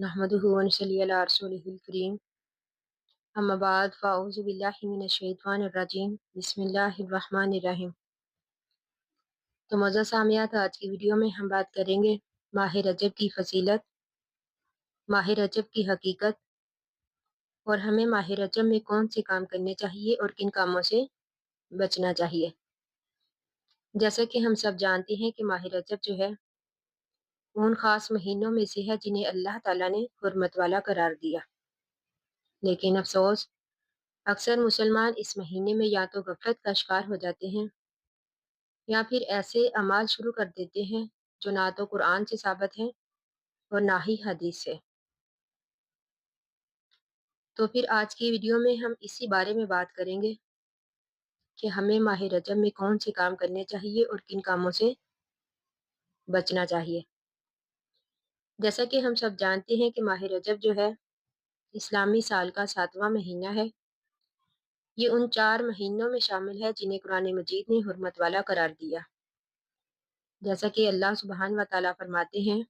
नहमदुहु व नसल्ली अला रसूलिहिल करीम अम्मा बाद फ़अऊज़ु बिल्लाहि मिनश शैतानिर रजीम बिस्मिल्लाहिर रहमानिर रहीम। तो मौजूद सामियात, आज की वीडियो में हम बात करेंगे माह रजब की फजीलत, माह रजब की हकीकत और हमें माह रजब में कौन से काम करने चाहिए और किन कामों से बचना चाहिए। जैसा कि हम सब जानते हैं कि माह रजब जो है उन ख़ास महीनों में से है जिन्हें अल्लाह ताला ने हुर्मत वाला करार दिया। लेकिन अफसोस, अक्सर मुसलमान इस महीने में या तो गफलत का शिकार हो जाते हैं या फिर ऐसे अमाल शुरू कर देते हैं जो ना तो कुरान से साबित हैं और ना ही हदीस से। तो फिर आज की वीडियो में हम इसी बारे में बात करेंगे कि हमें माह रजब में कौन से काम करने चाहिए और किन कामों से बचना चाहिए। जैसा कि हम सब जानते हैं कि माह रजब जो है इस्लामी साल का 7वां महीना है। ये उन 4 महीनों में शामिल है जिन्हें कुरान मजीद ने हुर्मत वाला करार दिया। जैसा कि अल्लाह सुब्हान व तआला फरमाते हैं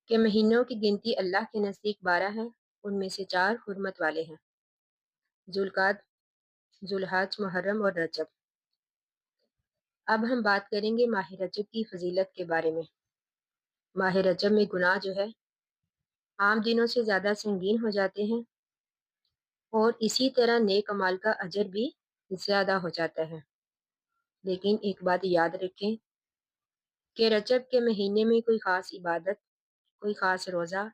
कि महीनों की गिनती अल्लाह के नज़दीक 12 है, उनमें से 4 हुर्मत वाले हैं, जुल्काद, जुल्हज, मुहर्रम और रजब। अब हम बात करेंगे माह रजब की फजीलत के बारे में। माह रजब में गुनाह जो है आम दिनों से ज़्यादा संगीन हो जाते हैं और इसी तरह नेक अमाल का अजर भी ज़्यादा हो जाता है। लेकिन एक बात याद रखें कि रजब के महीने में कोई ख़ास इबादत, कोई ख़ास रोज़ा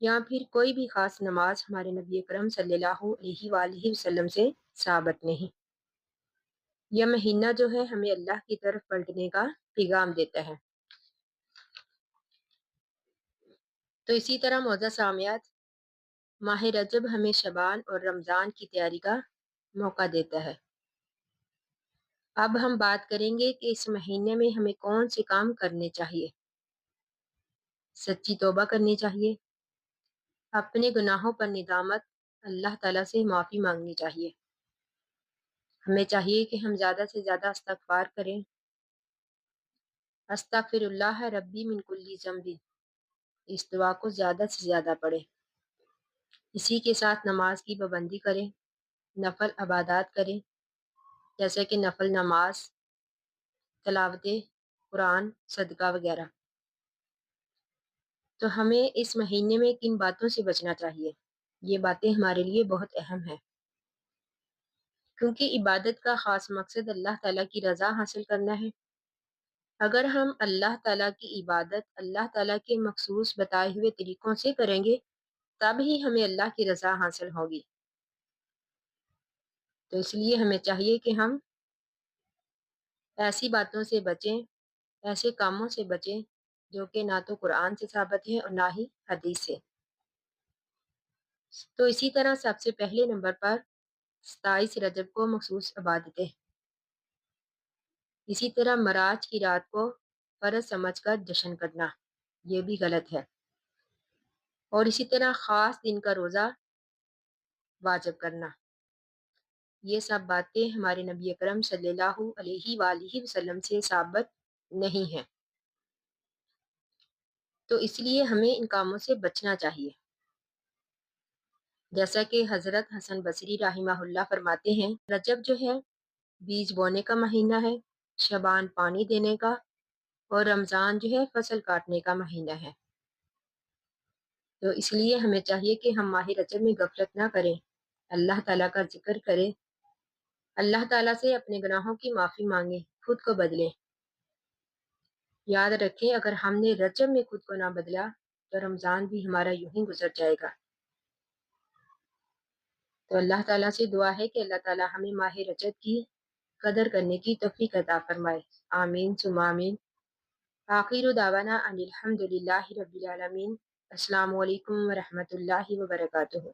या फिर कोई भी ख़ास नमाज हमारे नबी अकरम सल्लल्लाहु अलैहि वसल्लम से साबित नहीं। यह महीना जो है हमें अल्लाह की तरफ पलटने का पैगाम देता है। तो इसी तरह मौजूद सामियात, माह रजब हमें शबान और रमज़ान की तैयारी का मौका देता है। अब हम बात करेंगे कि इस महीने में हमें कौन से काम करने चाहिए। सच्ची तौबा करनी चाहिए, अपने गुनाहों पर निदामत, अल्लाह ताला से माफ़ी मांगनी चाहिए। हमें चाहिए कि हम ज़्यादा से ज़्यादा इस्तग़फ़ार करें। अस्तग़फिरुल्लाह रब्बी मिन कुल्ली ज़ंबी, इस दुआ को ज़्यादा से ज़्यादा पढ़ें। इसी के साथ नमाज की पाबंदी करें, नफल इबादत करें जैसे कि नफल नमाज, तिलावत कुरान, सदका वगैरह। तो हमें इस महीने में किन बातों से बचना चाहिए, ये बातें हमारे लिए बहुत अहम हैं, क्योंकि इबादत का ख़ास मकसद अल्लाह ताला की रज़ा हासिल करना है। अगर हम अल्लाह ताला की इबादत अल्लाह ताला के मखसूस बताए हुए तरीक़ों से करेंगे तब ही हमें अल्लाह की रज़ा हासिल होगी। तो इसलिए हमें चाहिए कि हम ऐसी बातों से बचें, ऐसे कामों से बचें जो कि ना तो कुरान से साबित है और ना ही हदीस से। तो इसी तरह सबसे पहले नंबर पर 27 रजब को मखसूस इबादतें। इसी तरह मराज की रात को फ़र्ज समझकर जश्न करना, ये भी गलत है। और इसी तरह ख़ास दिन का रोज़ा वाजिब करना, ये सब बातें हमारे नबी अकरम सल्लल्लाहु अलैहि वसल्लम से साबित नहीं हैं। तो इसलिए हमें इन कामों से बचना चाहिए। जैसा कि हज़रत हसन बसरी राहिमहुल्लाह फरमाते हैं, रजब जो है बीज बोने का महीना है, शबान पानी देने का और रमज़ान जो है फसल काटने का महीना है। तो इसलिए हमें चाहिए कि हम माह रजब में गफलत ना करें, अल्लाह ताला का जिक्र करें, अल्लाह ताला से अपने गुनाहों की माफ़ी मांगें, खुद को बदलें। याद रखें, अगर हमने रजब में खुद को ना बदला तो रमज़ान भी हमारा यूं ही गुजर जाएगा। तो अल्लाह ताला से दुआ है कि अल्लाह ताला हमें माह रजब की कदर करने की तौफीक अता फरमाए। आमीन सुम्मा आमीन। आखिर दावाना अनिल हम्दुलिल्लाहि रब्बिल आलमीन। अस्सलामु अलैकुम व रहमतुल्लाहि व बरकातुहू।